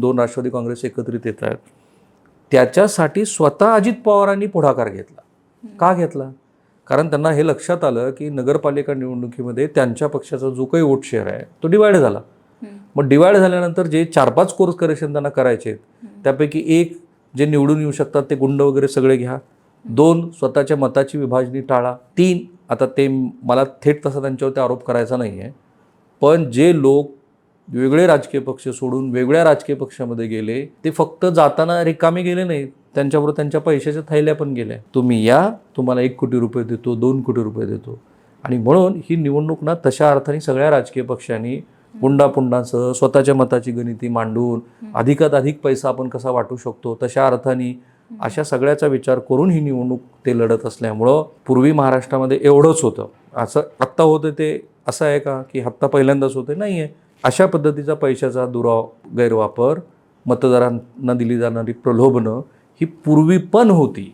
2 राष्ट्रवादी काँग्रेस एकत्रित येत आहेत, त्याच्यासाठी स्वतः अजित पवारांनी पुढाकार घेतला. का घेतला? कारण त्यांना हे लक्षात आलं की नगरपालिका निवडणुकीमध्ये त्यांच्या पक्षाचा जो काही वोट शेअर आहे तो डिवाइड झाला. मग डिवाइड झाल्यानंतर जे 4-5 कोर्स करेक्शन त्यांना करायचे आहेत, त्यापैकी एक जे निवडून येऊ शकतात ते गुंड वगैरे सगळे घ्या, 2 स्वतःच्या मताची विभाजनी टाळा, 3 आता ते मला थेट तसा त्यांच्यावरती आरोप करायचा नाही आहे, पण जे लोक वेगळे राजकीय पक्ष सोडून वेगळ्या राजकीय पक्षामध्ये गेले ते फक्त जाताना रिकामे गेले नाही, त्यांच्याबरोबर त्यांच्या पैशाच्या थैल्या पण गेल्या. तुम्ही या, तुम्हाला 1 कोटी रुपये देतो, 2 कोटी रुपये देतो. आणि म्हणून ही निवडणूक ना तशा अर्थाने सगळ्या राजकीय पक्षांनी गुंडापुंडांसह स्वतःच्या मताची गणिती मांडून अधिकात अधिक पैसा आपण कसा वाटू शकतो तशा अर्थाने अशा सगळ्याचा विचार करून ही निवडणूक ते लढत असल्यामुळं पूर्वी महाराष्ट्रामध्ये एवढंच होतं. असं आत्ता होतं ते असं आहे का की आत्ता पहिल्यांदाच होतं? नाही आहे. अशा पद्धतीचा पैशाचा गैरवापर, मतदारांना दिली जाणारी प्रलोभनं ही पूर्वी पण होती.